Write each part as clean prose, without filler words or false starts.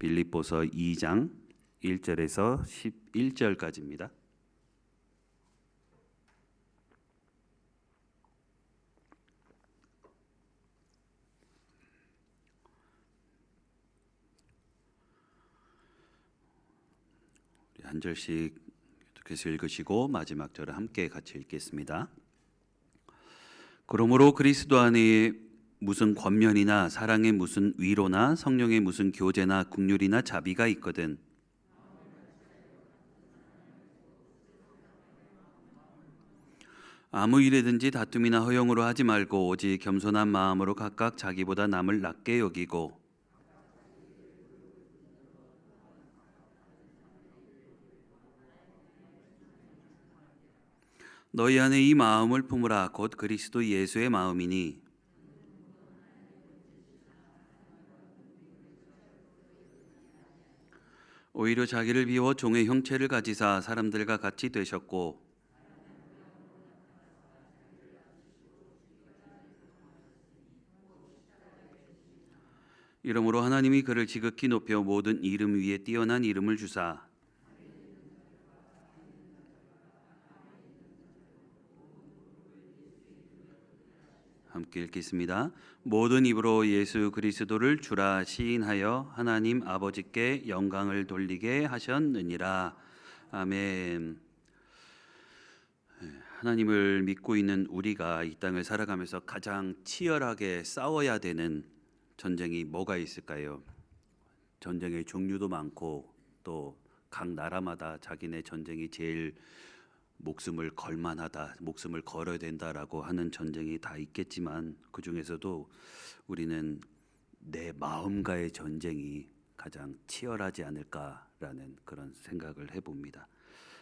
빌립보서 2장 1절에서 11절까지입니다. 한 절씩 계속 읽으시고 마지막 절을 함께 같이 읽겠습니다. 그러므로 그리스도 안에 무슨 권면이나 사랑의 무슨 위로나 성령의 무슨 교제나 긍휼이나 자비가 있거든 아무 일에든지 다툼이나 허용으로 하지 말고 오직 겸손한 마음으로 각각 자기보다 남을 낮게 여기고 너희 안에 이 마음을 품으라. 곧 그리스도 예수의 마음이니 오히려 자기를 비워 종의 형체를 가지사 사람들과 같이 되셨고 이러므로 하나님이 그를 지극히 높여 모든 이름 위에 뛰어난 이름을 주사 함께 읽겠습니다. 모든 입으로 예수 그리스도를 주라 시인하여 하나님 아버지께 영광을 돌리게 하셨느니라. 아멘. 하나님을 믿고 있는 우리가 이 땅을 살아가면서 가장 치열하게 싸워야 되는 전쟁이 뭐가 있을까요? 전쟁의 종류도 많고 또 각 나라마다 자기네 전쟁이 제일 목숨을 걸만하다, 목숨을 걸어야 된다라고 하는 전쟁이 다 있겠지만 그 중에서도 우리는 내 마음과의 전쟁이 가장 치열하지 않을까라는 그런 생각을 해봅니다.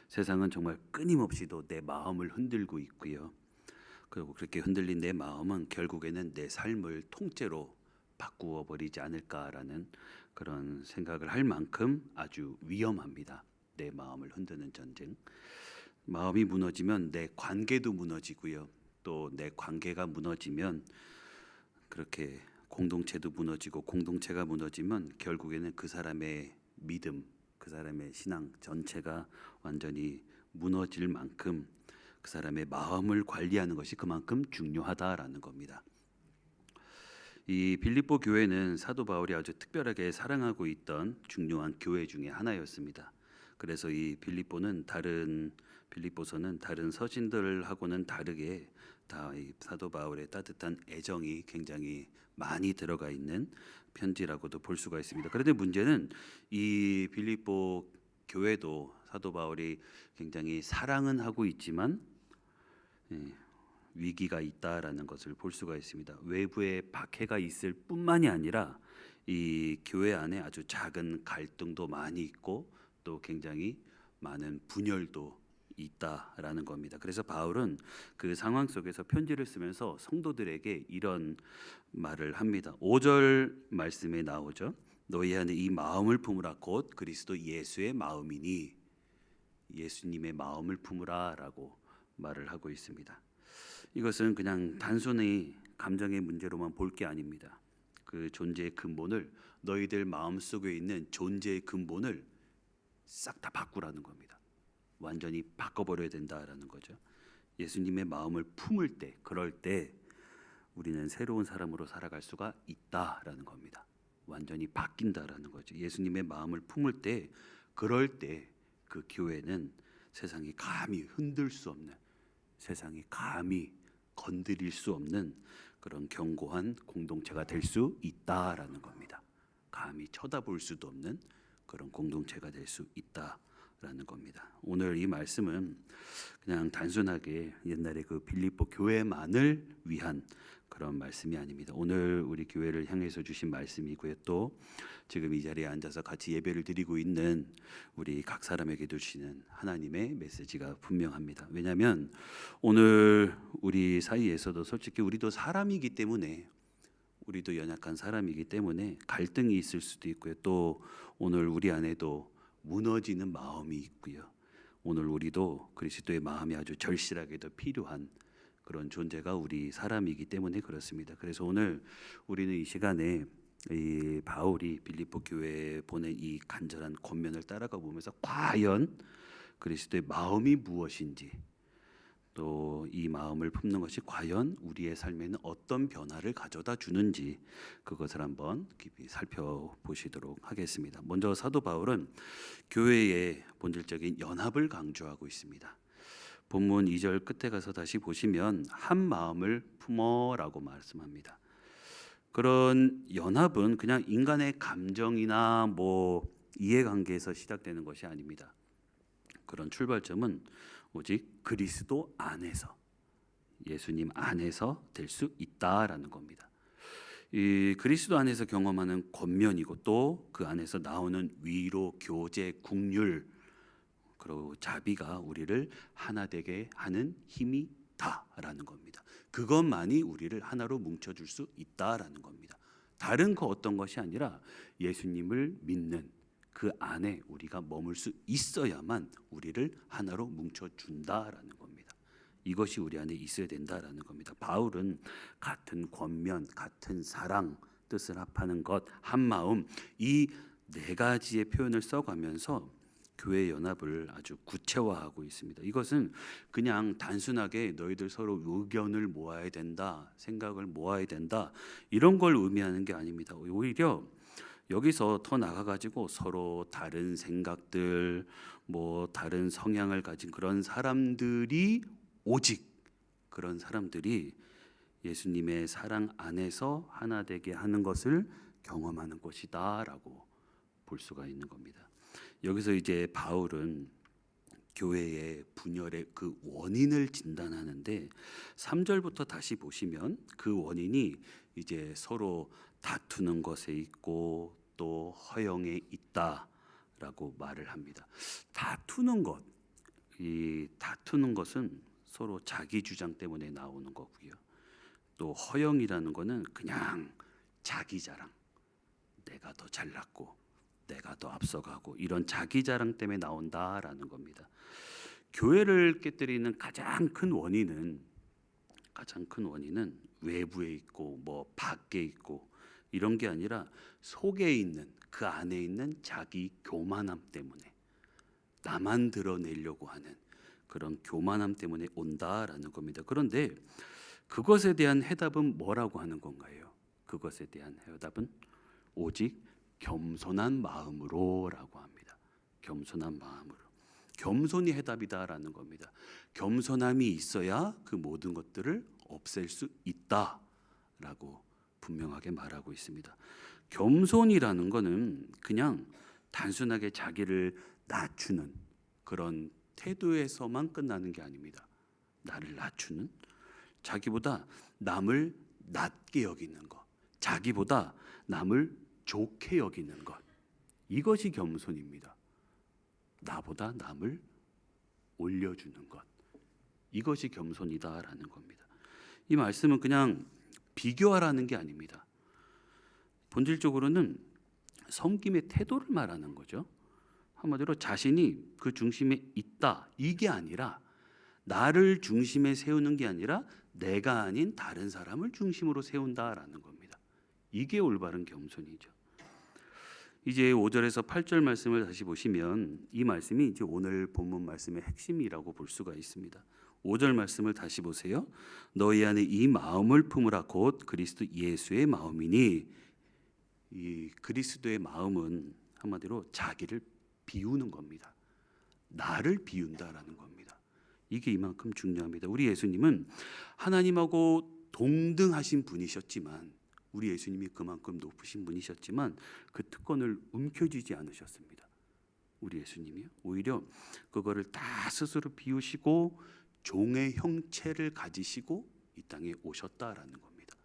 세상은 정말 끊임없이도 내 마음을 흔들고 있고요. 그리고 그렇게 흔들린 내 마음은 결국에는 내 삶을 통째로 바꾸어 버리지 않을까라는 그런 생각을 할 만큼 아주 위험합니다. 내 마음을 흔드는 전쟁. 마음이 무너지면 내 관계도 무너지고요. 또 내 관계가 무너지면 그렇게 공동체도 무너지고 공동체가 무너지면 결국에는 그 사람의 믿음, 그 사람의 신앙 전체가 완전히 무너질 만큼 그 사람의 마음을 관리하는 것이 그만큼 중요하다라는 겁니다. 이 빌립보 교회는 사도 바울이 아주 특별하게 사랑하고 있던 중요한 교회 중에 하나였습니다. 그래서 이 빌립보서는 다른 서신들하고는 다르게 다 이 사도 바울의 따뜻한 애정이 굉장히 많이 들어가 있는 편지라고도 볼 수가 있습니다. 그런데 문제는 이 빌립보 교회도 사도 바울이 굉장히 사랑은 하고 있지만 위기가 있다라는 것을 볼 수가 있습니다. 외부에 박해가 있을 뿐만이 아니라 이 교회 안에 아주 작은 갈등도 많이 있고 또 굉장히 많은 분열도 있다라는 겁니다. 그래서 바울은 그 상황 속에서 편지를 쓰면서 성도들에게 이런 말을 합니다. 5절 말씀에 나오죠. 너희 안에 이 마음을 품으라. 곧 그리스도 예수의 마음이니 예수님의 마음을 품으라라고 말을 하고 있습니다. 이것은 그냥 단순히 감정의 문제로만 볼 게 아닙니다. 그 존재의 근본을 너희들 마음속에 있는 존재의 근본을 싹 다 바꾸라는 겁니다. 완전히 바꿔버려야 된다라는 거죠. 예수님의 마음을 품을 때, 그럴 때 우리는 새로운 사람으로 살아갈 수가 있다라는 겁니다. 완전히 바뀐다라는 거죠. 예수님의 마음을 품을 때, 그럴 때 그 교회는 세상이 감히 흔들 수 없는, 세상이 감히 건드릴 수 없는 그런 견고한 공동체가 될 수 있다라는 겁니다. 감히 쳐다볼 수도 없는 그런 공동체가 될 수 있다라는 겁니다. 오늘 이 말씀은 그냥 단순하게 옛날에 그 빌립보 교회만을 위한 그런 말씀이 아닙니다. 오늘 우리 교회를 향해서 주신 말씀이고요. 또 지금 이 자리에 앉아서 같이 예배를 드리고 있는 우리 각 사람에게 주시는 하나님의 메시지가 분명합니다. 왜냐하면 오늘 우리 사이에서도 솔직히 우리도 사람이기 때문에 우리도 연약한 사람이기 때문에 갈등이 있을 수도 있고요. 또 오늘 우리 안에도 무너지는 마음이 있고요. 오늘 우리도 그리스도의 마음이 아주 절실하게도 필요한 그런 존재가 우리 사람이기 때문에 그렇습니다. 그래서 오늘 우리는 이 시간에 이 바울이 빌립보 교회에 보낸 이 간절한 권면을 따라가 보면서 과연 그리스도의 마음이 무엇인지, 또 이 마음을 품는 것이 과연 우리의 삶에는 어떤 변화를 가져다 주는지, 그것을 한번 깊이 살펴보시도록 하겠습니다. 먼저 사도 바울은 교회의 본질적인 연합을 강조하고 있습니다. 본문 2절 끝에 가서 다시 보시면 한 마음을 품어라고 말씀합니다. 그런 연합은 그냥 인간의 감정이나 이해관계에서 시작되는 것이 아닙니다. 그런 출발점은 오직 그리스도 안에서, 예수님 안에서 될 수 있다라는 겁니다. 이 그리스도 안에서 경험하는 권면이고 또 그 안에서 나오는 위로, 교제, 긍휼, 그리고 자비가 우리를 하나 되게 하는 힘이 다라는 겁니다. 그것만이 우리를 하나로 뭉쳐줄 수 있다라는 겁니다. 다른 그 어떤 것이 아니라 예수님을 믿는 그 안에 우리가 머물 수 있어야만 우리를 하나로 뭉쳐준다라는 겁니다. 이것이 우리 안에 있어야 된다라는 겁니다. 바울은 같은 권면, 같은 사랑, 뜻을 합하는 것, 한 마음, 이 네 가지의 표현을 써가면서 교회 연합을 아주 구체화하고 있습니다. 이것은 그냥 단순하게 너희들 서로 의견을 모아야 된다, 생각을 모아야 된다, 이런 걸 의미하는 게 아닙니다. 오히려 여기서 더 나가가지고 서로 다른 생각들, 다른 성향을 가진 그런 사람들이, 오직 그런 사람들이 예수님의 사랑 안에서 하나 되게 하는 것을 경험하는 것이다라고 볼 수가 있는 겁니다. 여기서 이제 바울은 교회의 분열의 그 원인을 진단하는데 3절부터 다시 보시면 그 원인이 이제 서로 다투는 것에 있고 또 허영에 있다라고 말을 합니다. 다투는 것, 이 다투는 것은 서로 자기 주장 때문에 나오는 거고요. 또 허영이라는 거는 그냥 자기 자랑, 내가 더 잘났고 내가 더 앞서가고 이런 자기 자랑 때문에 나온다라는 겁니다. 교회를 깨뜨리는 가장 큰 원인은 외부에 있고 밖에 있고 이런 게 아니라 속에 있는, 그 안에 있는 자기 교만함 때문에, 나만 드러내려고 하는 그런 교만함 때문에 온다라는 겁니다. 그런데 그것에 대한 해답은 뭐라고 하는 건가요? 그것에 대한 해답은 오직 겸손한 마음으로라고 합니다. 겸손한 마음으로. 겸손이 해답이다라는 겁니다. 겸손함이 있어야 그 모든 것들을 없앨 수 있다라고 분명하게 말하고 있습니다. 겸손이라는 거는 그냥 단순하게 자기를 낮추는 그런 태도에서만 끝나는 게 아닙니다. 나를 낮추는, 자기보다 남을 낮게 여기는 것, 자기보다 남을 좋게 여기는 것, 이것이 겸손입니다. 나보다 남을 올려주는 것, 이것이 겸손이다라는 겁니다. 이 말씀은 그냥 비교하라는 게 아닙니다. 본질적으로는 섬김의 태도를 말하는 거죠. 한마디로 자신이 그 중심에 있다, 이게 아니라 나를 중심에 세우는 게 아니라 내가 아닌 다른 사람을 중심으로 세운다라는 겁니다. 이게 올바른 겸손이죠. 이제 5절에서 8절 말씀을 다시 보시면 이 말씀이 이제 오늘 본문 말씀의 핵심이라고 볼 수가 있습니다. 5절 말씀을 다시 보세요. 너희 안에 이 마음을 품으라 곧 그리스도 예수의 마음이니, 이 그리스도의 마음은 한마디로 자기를 비우는 겁니다. 나를 비운다라는 겁니다. 이게 이만큼 중요합니다. 우리 예수님은 하나님하고 동등하신 분이셨지만, 우리 예수님이 그만큼 높으신 분이셨지만 그 특권을 움켜쥐지 않으셨습니다. 우리 예수님이요. 오히려 그거를 다 스스로 비우시고 종의 형체를 가지시고 이 땅에 오셨다라는 겁니다.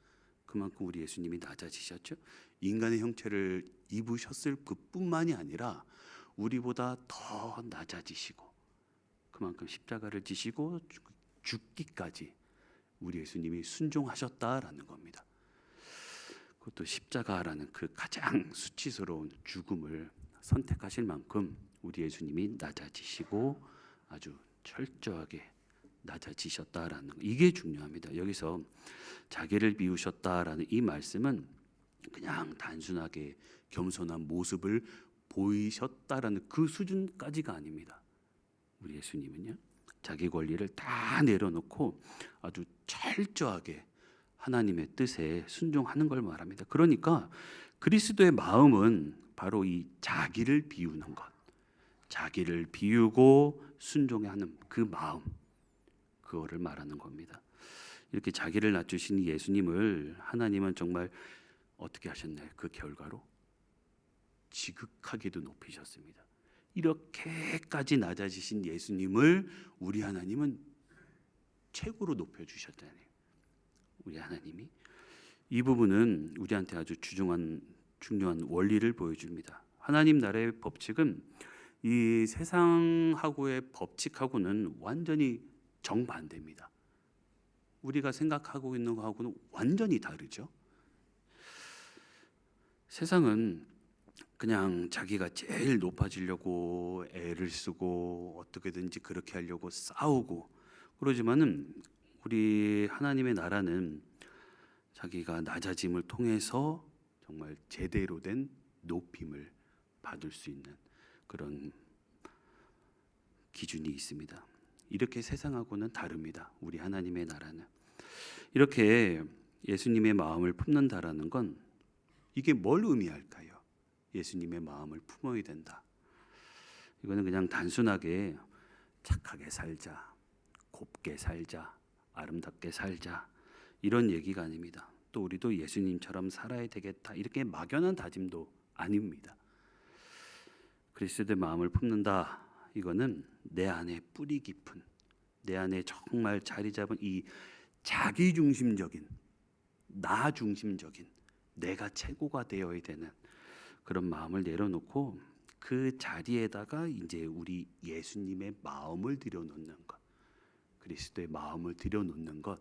그만큼 우리 예수님이 낮아지셨죠. 인간의 형체를 입으셨을 그뿐만이 아니라 우리보다 더 낮아지시고 그만큼 십자가를 지시고 죽기까지 우리 예수님이 순종하셨다라는 겁니다. 그것도 십자가라는 그 가장 수치스러운 죽음을 선택하실 만큼 우리 예수님이 낮아지시고 아주 철저하게 낮아지셨다라는 거, 이게 중요합니다. 여기서 자기를 비우셨다라는 이 말씀은 그냥 단순하게 겸손한 모습을 보이셨다라는 그 수준까지가 아닙니다. 우리 예수님은요, 자기 권리를 다 내려놓고 아주 철저하게 하나님의 뜻에 순종하는 걸 말합니다. 그러니까 그리스도의 마음은 바로 이 자기를 비우는 것, 자기를 비우고 순종하는 그 마음, 그거를 말하는 겁니다. 이렇게 자기를 낮추신 예수님을 하나님은 정말 어떻게 하셨나요? 그 결과로 지극하게도 높이셨습니다. 이렇게까지 낮아지신 예수님을 우리 하나님은 최고로 높여주셨잖아요. 우리 하나님이 이 부분은 우리한테 아주 중요한 원리를 보여줍니다. 하나님 나라의 법칙은 이 세상하고의 법칙하고는 완전히 정반대입니다. 우리가 생각하고 있는 거하고는 완전히 다르죠. 세상은 그냥 자기가 제일 높아지려고 애를 쓰고 어떻게든지 그렇게 하려고 싸우고 그러지만은 우리 하나님의 나라는 자기가 낮아짐을 통해서 정말 제대로 된 높임을 받을 수 있는 그런 기준이 있습니다. 이렇게 세상하고는 다릅니다. 우리 하나님의 나라는. 이렇게 예수님의 마음을 품는다라는 건 이게 뭘 의미할까요? 예수님의 마음을 품어야 된다. 이거는 그냥 단순하게 착하게 살자, 곱게 살자, 아름답게 살자 이런 얘기가 아닙니다. 또 우리도 예수님처럼 살아야 되겠다 이렇게 막연한 다짐도 아닙니다. 그리스도의 마음을 품는다. 이거는 내 안에 뿌리 깊은, 내 안에 정말 자리 잡은 이 자기 중심적인, 나 중심적인, 내가 최고가 되어야 되는 그런 마음을 내려놓고 그 자리에다가 이제 우리 예수님의 마음을 들여놓는 것, 그리스도의 마음을 들여놓는 것,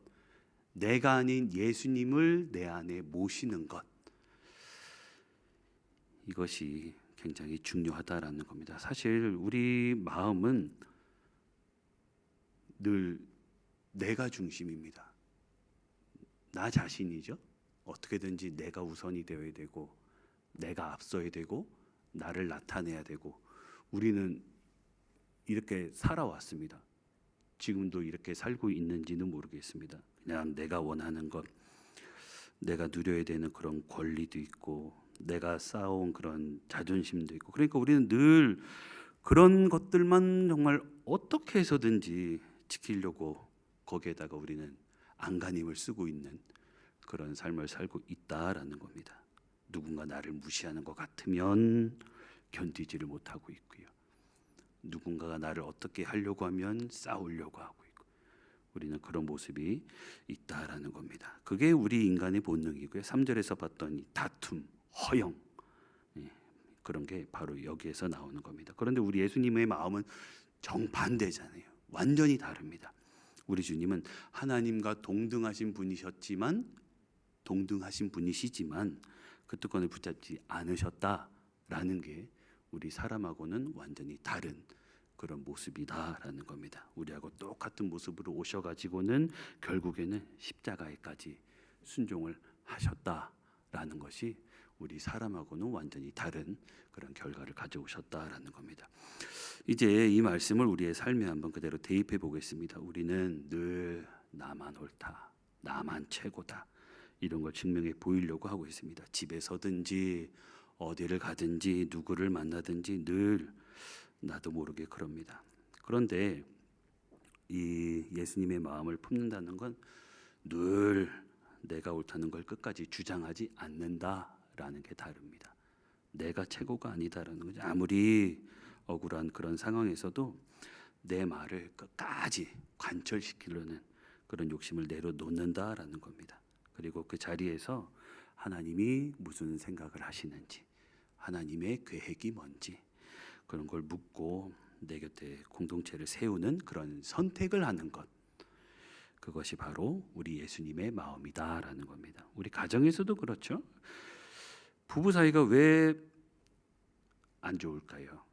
내가 아닌 예수님을 내 안에 모시는 것, 이것이 굉장히 중요하다라는 겁니다. 사실 우리 마음은 늘 내가 중심입니다. 나 자신이죠. 어떻게든지 내가 우선이 되어야 되고 내가 앞서야 되고 나를 나타내야 되고 우리는 이렇게 살아왔습니다. 지금도 이렇게 살고 있는지는 모르겠습니다. 그냥 내가 원하는 것, 내가 누려야 되는 그런 권리도 있고 내가 쌓아온 그런 자존심도 있고 그러니까 우리는 늘 그런 것들만 정말 어떻게 해서든지 지키려고 거기에다가 우리는 안간힘을 쓰고 있는 그런 삶을 살고 있다라는 겁니다. 누군가 나를 무시하는 것 같으면 견디지를 못하고 있고요. 누군가가 나를 어떻게 하려고 하면 싸우려고 하고 있고 우리는 그런 모습이 있다라는 겁니다. 그게 우리 인간의 본능이고요. 3절에서 봤던 이 다툼, 허영 그런 게 바로 여기에서 나오는 겁니다. 그런데 우리 예수님의 마음은 정반대잖아요. 완전히 다릅니다. 우리 주님은 하나님과 동등하신 분이시지만 그 특권을 붙잡지 않으셨다라는 게 우리 사람하고는 완전히 다른 그런 모습이다라는 겁니다. 우리하고 똑같은 모습으로 오셔가지고는 결국에는 십자가에까지 순종을 하셨다라는 것이 우리 사람하고는 완전히 다른 그런 결과를 가져오셨다라는 겁니다. 이제 이 말씀을 우리의 삶에 한번 그대로 대입해 보겠습니다. 우리는 늘 나만 옳다, 나만 최고다 이런 걸 증명해 보이려고 하고 있습니다. 집에서든지 어디를 가든지 누구를 만나든지 늘 나도 모르게 그럽니다. 그런데 이 예수님의 마음을 품는다는 건 늘 내가 옳다는 걸 끝까지 주장하지 않는다라는 게 다릅니다. 내가 최고가 아니다라는 거죠. 아무리 억울한 그런 상황에서도 내 말을 끝까지 관철시키려는 그런 욕심을 내려놓는다라는 겁니다. 그리고 그 자리에서 하나님이 무슨 생각을 하시는지, 하나님의 계획이 뭔지 그런 걸 묻고 내 곁에 공동체를 세우는 그런 선택을 하는 것, 그것이 바로 우리 예수님의 마음이다라는 겁니다. 우리 가정에서도 그렇죠. 부부 사이가 왜 안 좋을까요?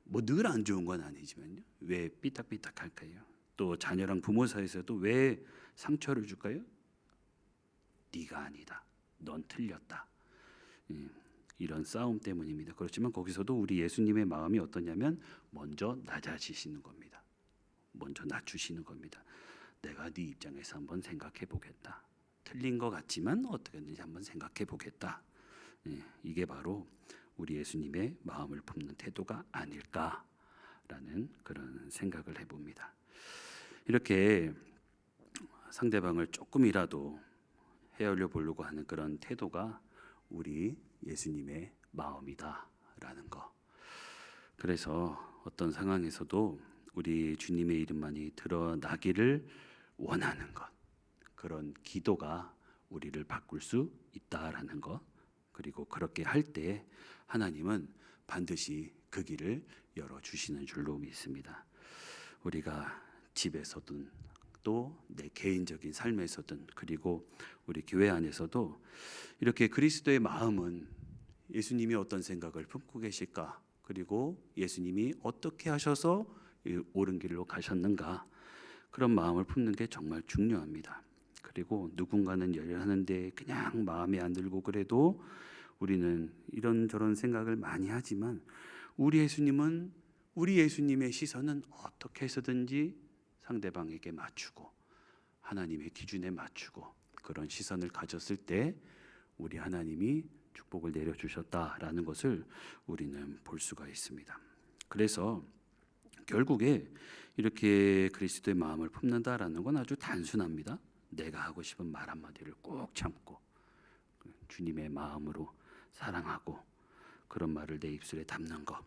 뭐 늘 안 좋은 건 아니지만요. 왜 삐딱삐딱할까요? 또 자녀랑 부모 사이에서도 왜 상처를 줄까요? 네가 아니다. 넌 틀렸다. 이런 싸움 때문입니다. 그렇지만 거기서도 우리 예수님의 마음이 어떠냐면 먼저 낮아지시는 겁니다. 먼저 낮추시는 겁니다. 내가 네 입장에서 한번 생각해 보겠다. 틀린 것 같지만 어떻게든지 한번 생각해 보겠다. 이게 바로 우리 예수님의 마음을 품는 태도가 아닐까라는 그런 생각을 해봅니다. 이렇게 상대방을 조금이라도 헤아려 보려고 하는 그런 태도가 우리 예수님의 마음이다라는 거. 그래서 어떤 상황에서도 우리 주님의 이름만이 드러나기를 원하는 것, 그런 기도가 우리를 바꿀 수 있다라는 것. 그리고 그렇게 할 때 하나님은 반드시 그 길을 열어주시는 줄로 믿습니다. 우리가 집에서든 또 내 개인적인 삶에서든 그리고 우리 교회 안에서도 이렇게 그리스도의 마음은 예수님이 어떤 생각을 품고 계실까, 그리고 예수님이 어떻게 하셔서 옳은 길로 가셨는가, 그런 마음을 품는 게 정말 중요합니다. 그리고 누군가는 열하는데 그냥 마음에 안 들고 그래도 우리는 이런저런 생각을 많이 하지만 우리 예수님의 시선은 어떻게 해서든지 상대방에게 맞추고 하나님의 기준에 맞추고 그런 시선을 가졌을 때 우리 하나님이 축복을 내려주셨다라는 것을 우리는 볼 수가 있습니다. 그래서 결국에 이렇게 그리스도의 마음을 품는다라는 건 아주 단순합니다. 내가 하고 싶은 말 한마디를 꼭 참고 주님의 마음으로 사랑하고 그런 말을 내 입술에 담는 것,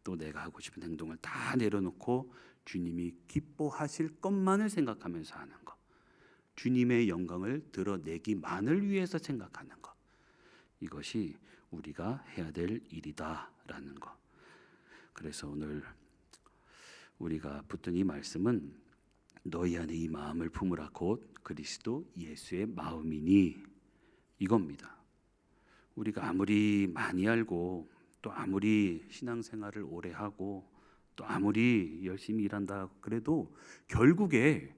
또 내가 하고 싶은 행동을 다 내려놓고 주님이 기뻐하실 것만을 생각하면서 하는 것, 주님의 영광을 드러내기만을 위해서 생각하는 것, 이것이 우리가 해야 될 일이다라는 것. 그래서 오늘 우리가 붙든 이 말씀은 너희 안에 이 마음을 품으라 곧 그리스도 예수의 마음이니, 이겁니다. 우리가 아무리 많이 알고 또 아무리 신앙생활을 오래 하고 또 아무리 열심히 일한다 그래도 결국에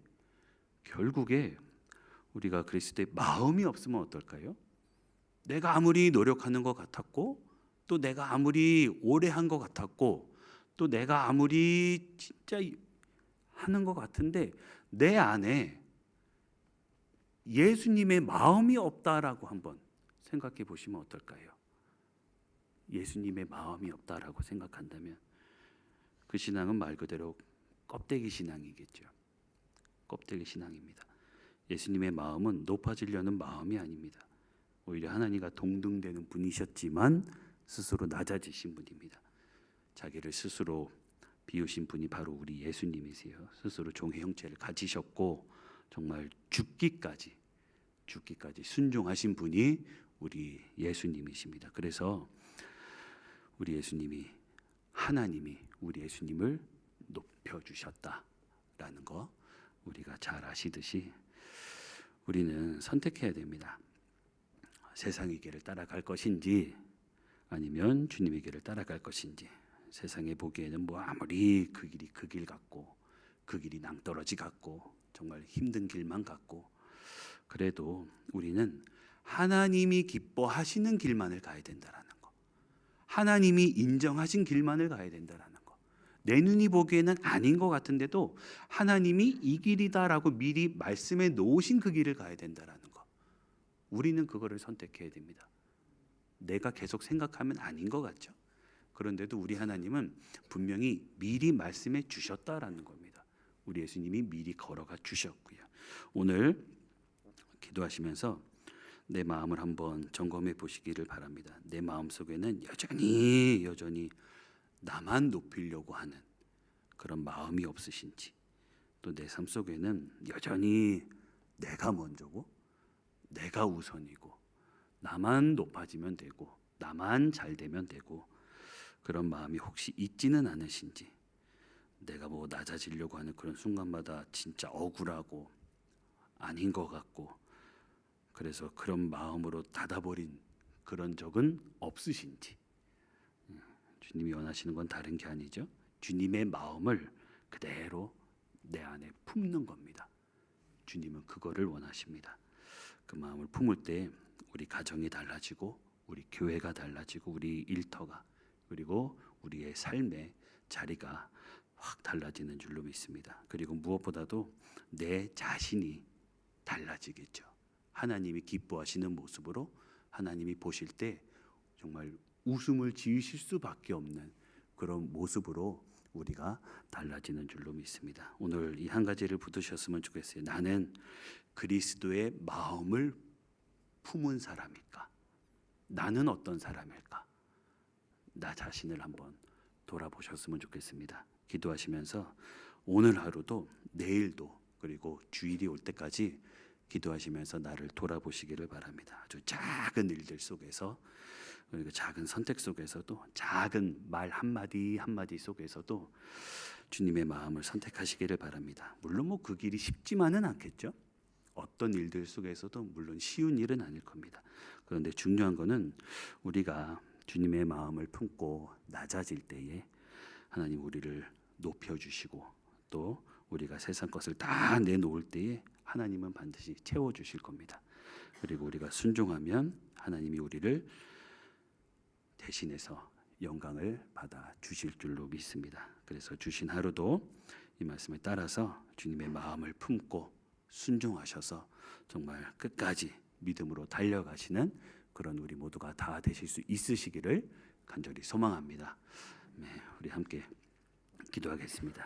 우리가 그리스도의 마음이 없으면 어떨까요? 내가 아무리 노력하는 것 같았고 또 내가 아무리 오래 한 것 같았고 또 내가 아무리 진짜 하는 것 같은데 내 안에 예수님의 마음이 없다라고 한번 생각해 보시면 어떨까요? 예수님의 마음이 없다라고 생각한다면 그 신앙은 말 그대로 껍데기 신앙이겠죠. 껍데기 신앙입니다. 예수님의 마음은 높아지려는 마음이 아닙니다. 오히려 하나님과 동등되는 분이셨지만 스스로 낮아지신 분입니다. 자기를 스스로 비우신 분이 바로 우리 예수님이세요. 스스로 종의 형체를 가지셨고 정말 죽기까지 순종하신 분이 우리 예수님이십니다. 그래서 우리 예수님이, 하나님이 우리 예수님을 높여주셨다라는 거 우리가 잘 아시듯이 우리는 선택해야 됩니다. 세상의 길을 따라갈 것인지 아니면 주님의 길을 따라갈 것인지. 세상에 보기에는 뭐 아무리 그 길이 그 길 같고 그 길이 낭떠러지 같고 정말 힘든 길만 같고 그래도 우리는 하나님이 기뻐하시는 길만을 가야 된다라는 거, 하나님이 인정하신 길만을 가야 된다라는 거, 내 눈이 보기에는 아닌 것 같은데도 하나님이 이 길이다라고 미리 말씀해 놓으신 그 길을 가야 된다라는 거, 우리는 그거를 선택해야 됩니다. 내가 계속 생각하면 아닌 것 같죠. 그런데도 우리 하나님은 분명히 미리 말씀해 주셨다라는 겁니다. 우리 예수님이 미리 걸어가 주셨고요. 오늘 기도하시면서 내 마음을 한번 점검해 보시기를 바랍니다. 내 마음 속에는 여전히 나만 높이려고 하는 그런 마음이 없으신지, 또 내 삶 속에는 여전히 내가 먼저고 내가 우선이고 나만 높아지면 되고 나만 잘 되면 되고 그런 마음이 혹시 있지는 않으신지, 내가 뭐 낮아지려고 하는 그런 순간마다 진짜 억울하고 아닌 것 같고 그래서 그런 마음으로 닫아버린 그런 적은 없으신지. 주님이 원하시는 건 다른 게 아니죠. 주님의 마음을 그대로 내 안에 품는 겁니다. 주님은 그거를 원하십니다. 그 마음을 품을 때 우리 가정이 달라지고 우리 교회가 달라지고 우리 일터가 그리고 우리의 삶의 자리가 확 달라지는 줄로 믿습니다. 그리고 무엇보다도 내 자신이 달라지겠죠. 하나님이 기뻐하시는 모습으로 하나님이 보실 때 정말 웃음을 지으실 수밖에 없는 그런 모습으로 우리가 달라지는 줄로 믿습니다. 오늘 이 한 가지를 붙드셨으면 좋겠어요. 나는 그리스도의 마음을 품은 사람일까? 나는 어떤 사람일까? 나 자신을 한번 돌아보셨으면 좋겠습니다. 기도하시면서 오늘 하루도 내일도 그리고 주일이 올 때까지 기도하시면서 나를 돌아보시기를 바랍니다. 아주 작은 일들 속에서 그리고 작은 선택 속에서도 작은 말 한마디 한마디 속에서도 주님의 마음을 선택하시기를 바랍니다. 물론 뭐 그 길이 쉽지만은 않겠죠. 어떤 일들 속에서도 물론 쉬운 일은 아닐 겁니다. 그런데 중요한 거는 우리가 주님의 마음을 품고 낮아질 때에 하나님 우리를 높여주시고 또 우리가 세상 것을 다 내놓을 때에 하나님은 반드시 채워주실 겁니다. 그리고 우리가 순종하면 하나님이 우리를 대신해서 영광을 받아 주실 줄로 믿습니다. 그래서 주신 하루도 이 말씀에 따라서 주님의 마음을 품고 순종하셔서 정말 끝까지 믿음으로 달려가시는 그런 우리 모두가 다 되실 수 있으시기를 간절히 소망합니다. 네, 우리 함께 기도하겠습니다.